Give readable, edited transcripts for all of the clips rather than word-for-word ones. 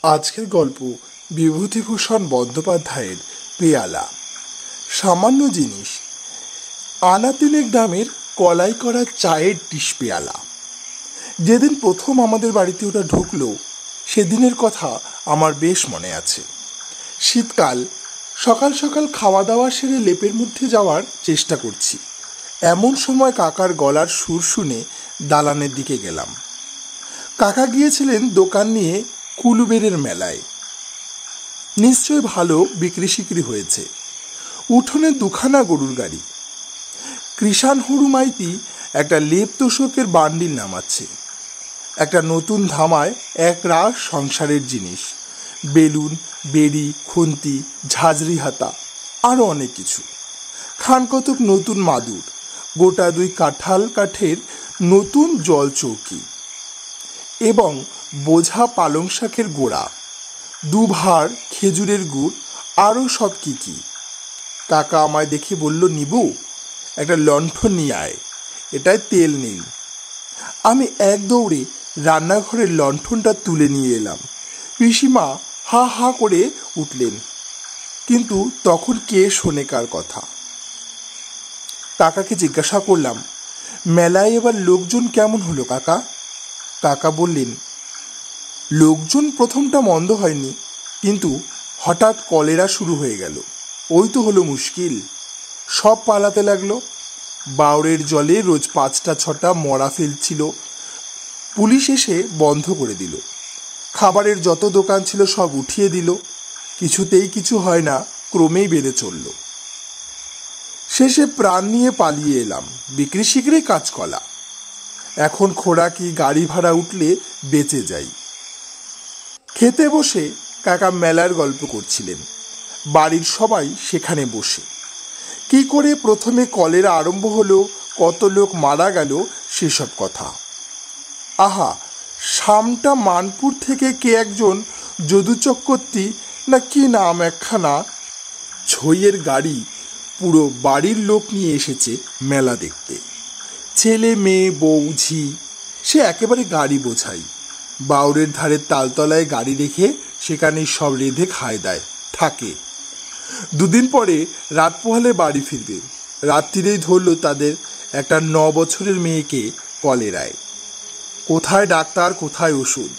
আজকের গল্প বিভূতিভূষণ বন্দ্যোপাধ্যায়ের পেয়ালা। সামান্য জিনিস, আনা তিনেক দামের কলাই করা চায়ের ডিশ পেয়ালা। যেদিন প্রথম আমাদের বাড়িতে ওটা ঢুকলো সেদিনের কথা আমার বেশ মনে আছে। শীতকাল, সকাল সকাল খাওয়া দাওয়া সেরে লেপের মধ্যে যাওয়ার চেষ্টা করছি, এমন সময় কাকার গলার সুর শুনে দালানের দিকে গেলাম। কাকা গিয়েছিলেন দোকান নিয়ে কুলুবেরের মেলায়। নিশ্চয় ভালো বিক্রি সিক্রি হয়েছে। উঠোনে দুখানা গরুর গাড়ি। কৃষাণ হরুমাইতি একটা লেপ তোষকের বান্ডিল নামাচ্ছে। একটা নতুন ধামায় এক রাস সংসারের জিনিস, বেলুন, বেড়ি, খুন্তি, ঝাঁঝরি হাতা, আরও অনেক কিছু। খান কতক নতুন মাদুর, গোটা দুই কাঁঠাল কাঠের নতুন জল চৌকি এবং বোঝা পালং শাকের গোড়া, দুভার খেজুরের গুড়, আরও সব কি কি। কাকা আমায় দেখে বলল, নিবু, একটা লণ্ঠন নিয়ে আয়, এটায় তেল নেই। আমি এক দৌড়ে রান্নাঘরের লণ্ঠনটা তুলে নিয়ে এলাম। পিসিমা হা হা করে উঠলেন, কিন্তু তখন কে শোনে কার কথা। কাকাকে জিজ্ঞাসা করলাম, মেলায় এবার লোকজন কেমন হলো কাকা? কাকা বললেন, লোকজন প্রথমটা মন্দ হয়নি, কিন্তু হঠাৎ কলেরা শুরু হয়ে গেল। ওই তো হলো মুশকিল। সব পালাতে লাগলো। বাউরের জলে রোজ 5টা-6টা মরা ফেলছিল। পুলিশ এসে বন্ধ করে দিল। খাবারের যত দোকান ছিল সব উঠিয়ে দিল। কিছুতেই কিছু হয় না, ক্রমেই বেড়ে চলল। শেষে প্রাণ নিয়ে পালিয়ে এলাম। বিক্রি শিক্রি কাজকলা। এখন খোরাকি গাড়ি ভাড়া উঠলে বেঁচে যাই। খেতে বসে কাকা মেলার গল্প করছিলেন। বাড়ির সবাই সেখানে বসে। কি করে প্রথমে কলেরা আরম্ভ হলো, কত লোক মারা গেল, সেসব কথা। আহা, সামটা মানপুর থেকে কে একজন যদু চক্রবর্তী না কি নাম একখানা ছইয়ের গাড়ি পুরো বাড়ির লোক নিয়ে এসেছে মেলা দেখতে। ছেলে মেয়ে বউ ঝি, সে একেবারে গাড়ি বোঝাই। বাউরের ধারে তালতলায় গাড়ি রেখে সেখানেই সব রেঁধে খায় দায় থাকে। দুদিন পরে রাত পোহালে বাড়ি ফিরবে। রাত্রিরেই ধরল তাদের একটা 9 বছরের মেয়েকে কলেরায়। কোথায় ডাক্তার, কোথায় ওষুধ।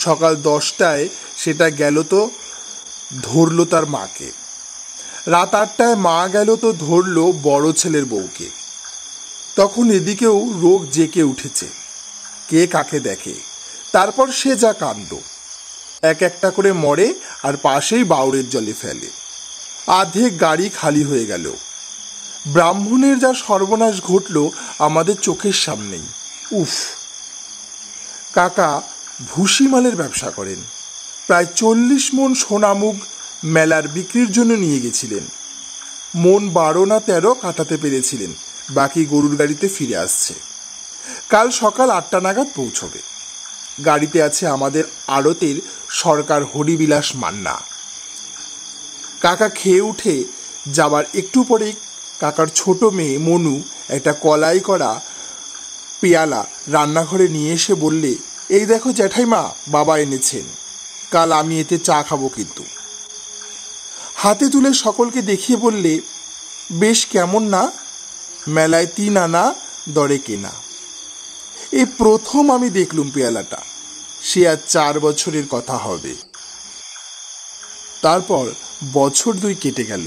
সকাল 10টায় সেটা গেল তো ধরল তার মাকে। রাত 8টায় মা গেল তো ধরল বড় ছেলের বউকে। তখন এদিকেও রোগ জেকে উঠেছে, কে কাকে দেখে। তারপর সে যা কাণ্ড, এক একটা করে মরে আর পাশেই বাউরের জলে ফেলে। আধেক গাড়ি খালি হয়ে গেল। ব্রাহ্মণের যা সর্বনাশ ঘটল আমাদের চোখের সামনেই। উফ! কাকা ভুসিমালের ব্যবসা করেন। প্রায় 40 মণ সোনামুগ মেলার বিক্রির জন্য নিয়ে গেছিলেন। মণ 12 না 13 কাটাতে পেরেছিলেন। বাকি গরুর গাড়িতে ফিরে আসছে। কাল সকাল 8টা নাগাদ পৌঁছবে। গাড়িতে আছে আমাদের আড়তের সরকার হরিবিলাস মান্না। কাকা খেয়ে উঠে যাবার একটু পরেই কাকার ছোট মেয়ে মনু একটা কলাই করা পেয়ালা রান্নাঘরে নিয়ে এসে বললে, এই দেখো জ্যাঠাইমা, বাবা এনেছেন, কাল আমি এতে চা খাবো কিন্তু। হাতে তুলে সকলকে দেখিয়ে বললে, বেশ কেমন না, মেলায় 3 আনা দরে কেনা। এই প্রথম আমি দেখলুম পেয়ালাটা। সে আর 4 বছরের কথা হবে। তারপর বছর 2 কেটে গেল।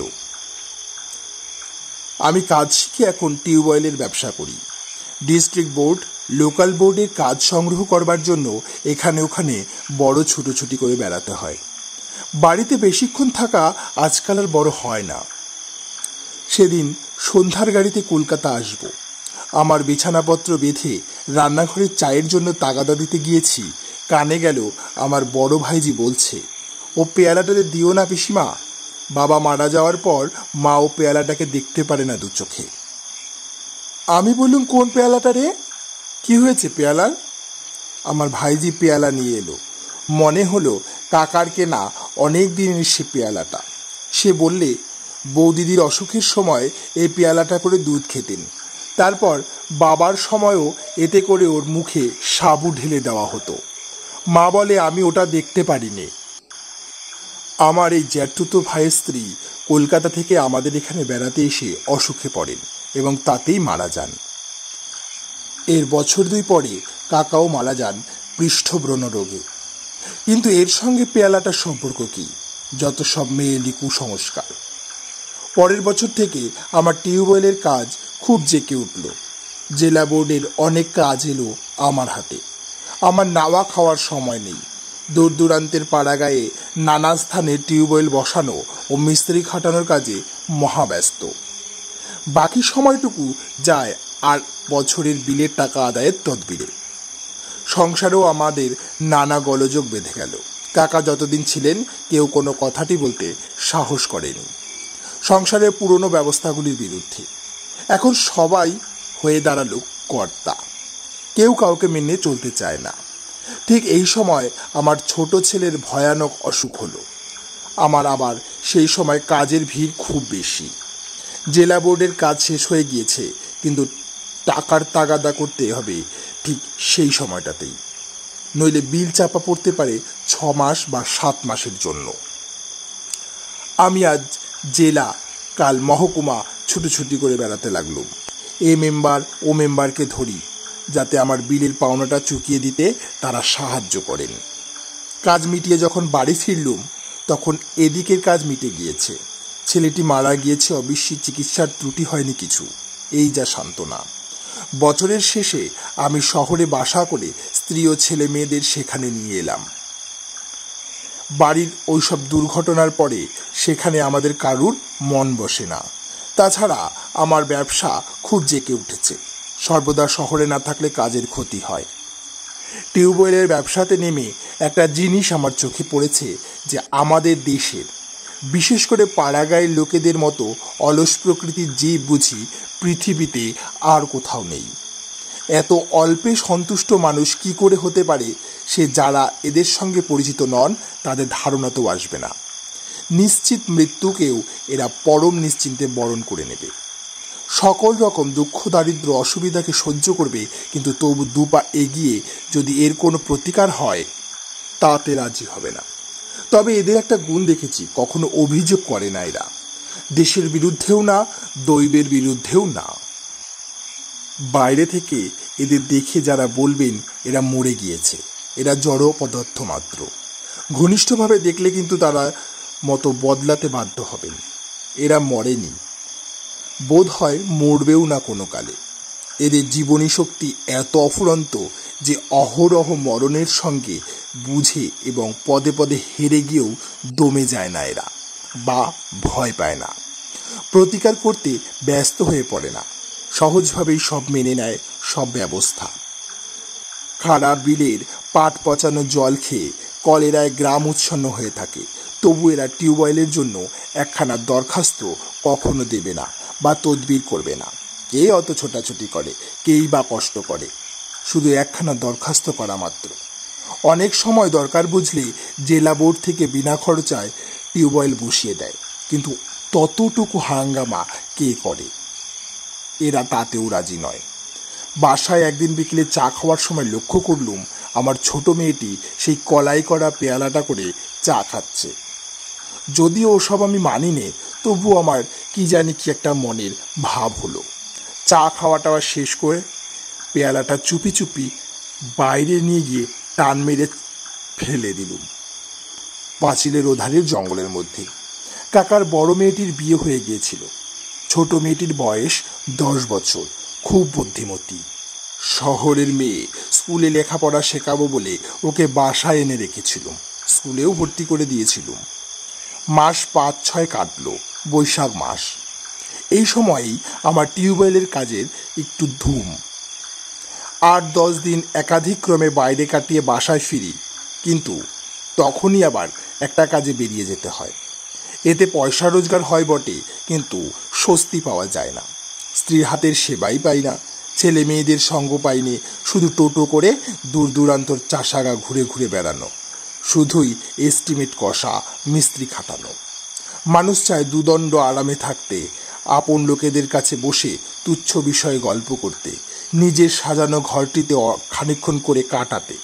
আমি কাজ শিখে এখন টিউবওয়েলের ব্যবসা করি। ডিস্ট্রিক্ট বোর্ড, লোকাল বোর্ডের কাজ সংগ্রহ করবার জন্য এখানে ওখানে বড় ছুটোছুটি করে বেড়াতে হয়। বাড়িতে বেশিক্ষণ থাকা আজকাল আর বড় হয় না। সেদিন সন্ধ্যার গাড়িতে কলকাতা আসব। আমার বিছানাপত্র বেঁধে রান্নাঘরের চায়ের জন্য তাগাদা দিতে গিয়েছি। কানে গেল আমার বড় ভাইজি বলছে, ও পেয়ালাটাতে দিও না পিসিমা। বাবা মারা যাওয়ার পর মা ও পেয়ালাটাকে দেখতে পারে না 2 চোখে। আমি বললুম, কোন পেয়ালাটা রে? কি হয়েছে পেয়ালার? আমার ভাইজি পেয়ালা নিয়ে এলো। মনে হলো কাকার কেনা অনেক দিনের সে পেয়ালাটা। সে বললে, বৌদিদির অসুখের সময় এই পেয়ালাটা করে দুধ খেতেন। তারপর বাবার সময়ও এতে করে ওর মুখে সাবু ঢেলে দেওয়া হতো। মা বলে, আমি ওটা দেখতে পারিনি। আমার এই জ্যাঠতুতো ভাইয়ের স্ত্রী কলকাতা থেকে আমাদের এখানে বেড়াতে এসে অসুখে পড়েন এবং তাতেই মারা যান। এর বছর 2 পরে কাকাও মারা যান পৃষ্ঠব্রণ রোগে। কিন্তু এর সঙ্গে পেয়ালাটার সম্পর্ক কি? যত সব মেয়েলি কুসংস্কার। পরের বছর থেকে আমার টিউবওয়েলের কাজ খুব জেঁকে উঠল। জেলা বোর্ডের অনেক কাজ এলো আমার হাতে। আমার নাওয়া খাওয়ার সময় নেই। দূর দূরান্তের পাড়াগায়ে নানা স্থানে টিউবওয়েল বসানো ও মিস্ত্রি খাটানোর কাজে মহাব্যস্ত। বাকি সময়টুকু যায় আর বছরের বিলের টাকা আদায়ের তদবিরে। সংসারেও আমাদের নানা গোলযোগ বেঁধে গেল। কাকা যতদিন ছিলেন কেউ কোনো কথাটি বলতে সাহস করেনি সংসারের পুরনো ব্যবস্থাগুলির বিরুদ্ধে। এখন সবাই হয়ে দাঁড়ালো কর্তা, কেউ কাউকে মেনে চলতে চায় না। ঠিক এই সময় আমার ছোট ছেলের ভয়ানক অসুখ হলো। আমার আবার সেই সময় কাজের ভিড় খুব বেশি। জেলা বোর্ডের কাজ শেষ হয়ে গিয়েছে, কিন্তু টাকার তাগাদা করতে হবে ঠিক সেই সময়টাতেই, নইলে বিল চাপা পড়তে পারে 6 মাস বা 7 মাসের জন্য। আমি আজ জেলা, কাল মহকুমা ছুটোছুটি করে বেড়াতে লাগলুম। এ মেম্বার ও মেম্বারকে ধরি, যাতে আমার বিলের পাওনাটা চুকিয়ে দিতে তারা সাহায্য করেন। কাজ মিটিয়ে যখন বাড়ি ফিরলুম তখন এদিকের কাজ মিটে গিয়েছে। ছেলেটি মারা গিয়েছে, অবশ্যই চিকিৎসার ত্রুটি হয়নি কিছু, এই যা সান্ত্বনা। বছরের শেষে আমি শহরে বাসা করে স্ত্রী ও ছেলে মেয়েদের সেখানে নিয়ে এলাম। বাড়ির ওইসব দুর্ঘটনার পরে সেখানে আমাদের কারুর মন বসে না। তাছাড়া আমার ব্যবসা খুব জেঁকে উঠেছে। সর্বদা শহরে না থাকলে কাজের ক্ষতি হয়। টিউবওয়েলের ব্যবসাতে নেমে একটা জিনিস আমার চোখে পড়েছে, যে আমাদের দেশের, বিশেষ করে পাড়াগাঁয়ের লোকেদের মতো অলস প্রকৃতির জীব বুঝি পৃথিবীতে আর কোথাও নেই। এত অল্পে সন্তুষ্ট মানুষ কি করে হতে পারে, সে যারা এদের সঙ্গে পরিচিত নন তাদের ধারণাতেও আসবে না। নিশ্চিত মৃত্যুকেও এরা পরম নিশ্চিন্তে বরণ করে নেবে। সকল রকম দুঃখ দারিদ্র অসুবিধাকে সহ্য করবে, কিন্তু তবু 2 পা এগিয়ে যদি এর কোনো প্রতিকার হয় তাতে রাজি হবে না। তবে এদের একটা গুণ দেখেছি, কখনো অভিযোগ করে না এরা, দেশের বিরুদ্ধেও না, দৈবের বিরুদ্ধেও না। বাইরে থেকে এদের দেখে যারা বলবেন এরা মরে গিয়েছে, এরা জড় পদার্থ মাত্র, ঘনিষ্ঠভাবে দেখলে কিন্তু তারা মতো বদলাতে বাধ্য হবেন। এরা মরেনি, বোধ হয় মরবেও না কোনো কালে। এদের জীবনী শক্তি এত অফুরন্ত যে অহরহ মরণের সঙ্গে বুঝে এবং পদে পদে হেরে গিয়েও দমে যায় না এরা, বা ভয় পায় না, প্রতিকার করতে ব্যস্ত হয়ে পড়ে না। সহজভাবেই সব মেনে নেয়, সব ব্যবস্থা। খারাপ বিলের পাট পচানো জল খেয়ে কলেরায় গ্রাম উচ্ছন্ন হয়ে থাকে, তবু এরা টিউবওয়েলের জন্য একখানা দরখাস্ত কখনো দেবে না বা তদবির করবে না। কে অত ছোটাছুটি করে, কেই বা কষ্ট করে, শুধু একখানা দরখাস্ত করা মাত্র। অনেক সময় দরকার বুঝলে জেলা বোর্ড থেকে বিনা খরচায় টিউবওয়েল বসিয়ে দেয়, কিন্তু ততটুকু হাঙ্গামা কে করে? এরা তাতেও রাজি নয়। বাসায় একদিন বিকেলে চা খাওয়ার সময় লক্ষ্য করলুম আমার ছোট মেয়েটি সেই কলাই করা পেয়ালাটা করে চা খাচ্ছে। যদিও ওসব আমি মানি নে, তবু আমার কি জানি কি একটা মনের ভাব হলো। চা খাওয়াটা শেষ করে পেয়ালাটা চুপি চুপি বাইরে নিয়ে গিয়ে টান মেরে ফেলে দিলুম পাঁচিলের ওধারের জঙ্গলের মধ্যে। কাকার বড় মেয়েটির বিয়ে হয়ে গিয়েছিল। ছোট মেয়েটির বয়স 10 বছর, খুব বুদ্ধিমতী। শহরের মেয়ে, স্কুলে লেখাপড়া শেখাবো বলে ওকে বাসায় এনে রেখেছিলুম, স্কুলেও ভর্তি করে দিয়েছিলুম। মাস 5-6 কাটলো, বৈশাখ মাস। এই সময়েই আমার টিউবওয়েলের কাজের একটু ধুম। 8-10 দিন একাধিক ক্রমে বাইরে কাটিয়ে বাসায় ফিরি, কিন্তু তখনই আবার একটা কাজে বেরিয়ে যেতে হয়। এতে পয়সা রোজগার হয় বটে, কিন্তু স্বস্তি পাওয়া যায় না। স্ত্রীর হাতের সেবাই পাই না, ছেলে মেয়েদের সঙ্গ পাইনি, শুধু টোটো করে দূর দূরান্তর চাষাগা ঘুরে ঘুরে বেড়ানো, শুধুই এস্টিমেট কষা, মিস্ত্রি খাটানো। মানুষ চায় দুদণ্ড আরামে থাকতে, আপন লোকেদের কাছে বসে তুচ্ছ বিষয়ে গল্প করতে, নিজের সাজানো ঘরটিতে খানিকক্ষণ করে কাটাতে,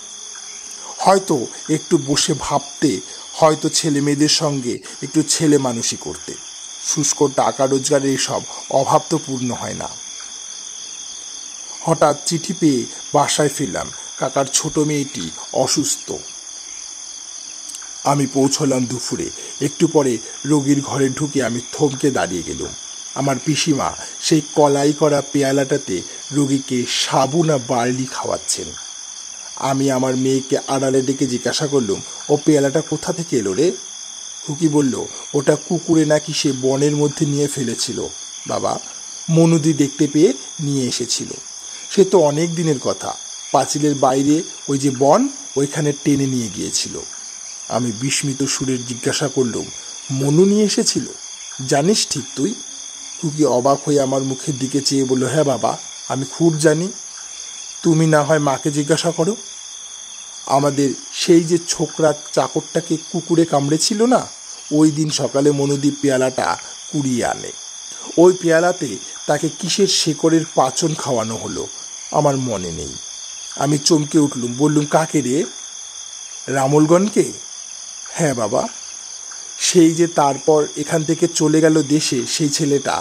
হয়তো একটু বসে ভাবতে, হয়তো ছেলে মেয়েদের সঙ্গে একটু ছেলে মানুষই করতে। শুষ্ক টাকা রোজগারের এসব অভাব তো পূর্ণ হয় না। হঠাৎ চিঠি পেয়ে বাসায় ফিরলাম। কাকার ছোট মেয়েটি অসুস্থ। আমি পৌঁছলাম দুপুরে। একটু পরে রোগীর ঘরে ঢুকে আমি থমকে দাঁড়িয়ে গেলুম। আমার পিসিমা সেই কলাই করা পেয়ালাটাতে রোগীকে সাবু না বার্লি খাওয়াচ্ছেন। আমি আমার মেয়েকে আড়ালে ডেকে জিজ্ঞাসা করলুম, ও পেয়ালাটা কোথা থেকে এলো রে? খুকি বলল, ওটা কুকুরে নাকি সে বনের মধ্যে নিয়ে ফেলেছিল বাবা। মনুদি দেখতে পেয়ে নিয়ে এসেছিল। সে তো অনেক দিনের কথা। পাঁচিলের বাইরে ওই যে বন, ওইখানে টেনে নিয়ে গিয়েছিল। আমি বিস্মিত সুরের জিজ্ঞাসা করলুম, মনু নিয়ে এসেছিল? জানিস ঠিক তুই? খুকি অবাক হয়ে আমার মুখের দিকে চেয়ে বলল, হ্যাঁ বাবা, আমি খুব জানি। তুমি না হয় মাকে জিজ্ঞাসা করো। আমাদের সেই যে ছোকরা চাকরটাকে কুকুরে কামড়েছিল না, ওই দিন সকালে মনুদীপ পেয়ালাটা কুড়িয়ে আনে। ওই পেয়ালাতে তাকে কিসের শেকড়ের পাচন খাওয়ানো হলো আমার মনে নেই। আমি চমকে উঠলুম, বললুম, কাকে রে? রামলগণকে? হ্যাঁ বাবা। সেই যে তারপর এখান থেকে চলে গেল দেশে, সেই ছেলেটা।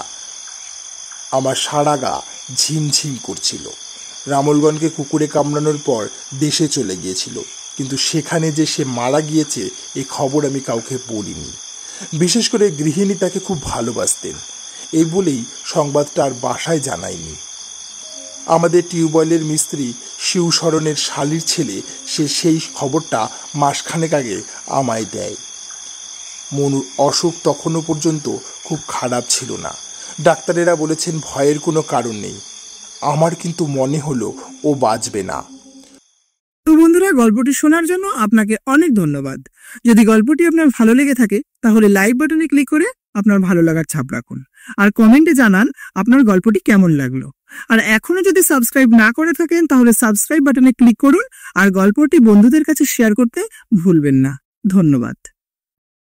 আমার সারা গা ঝিমঝিম করছিল। রামলগণকে কুকুরে কামড়ানোর পর দেশে চলে গিয়েছিল, কিন্তু সেখানে যে সে মারা গিয়েছে এই খবর আমি কাউকে বলিনি। বিশেষ করে গৃহিণী তাকে খুব ভালোবাসতেন, এই বলেই সংবাদটা আর বাসায় জানায়নি। আমাদের টিউবওয়েলের মিস্ত্রি শিবশরণের শালির ছেলে, সে সেই খবরটা মাসখানেক আগে আমায় দেয়। মনুর অসুখ তখনও পর্যন্ত খুব খারাপ ছিল না। ডাক্তারেরা বলেছেন ভয়ের কোনো কারণ নেই। আমার কিন্তু মনে হলো ও বাঁচবে না। তো বন্ধুরা, গল্পটি শোনার জন্য আপনাকে অনেক ধন্যবাদ। যদি গল্পটি আপনার ভালো লেগে থাকে তাহলে লাইক বাটনে ক্লিক করে আপনার ভালো লাগার ছাপ রাখুন, আর কমেন্টে জানান আপনার গল্পটি কেমন লাগলো। আর এখনো যদি সাবস্ক্রাইব না করে থাকেন তাহলে সাবস্ক্রাইব বাটনে ক্লিক করুন, আর গল্পটি বন্ধুদের কাছে শেয়ার করতে ভুলবেন না। ধন্যবাদ।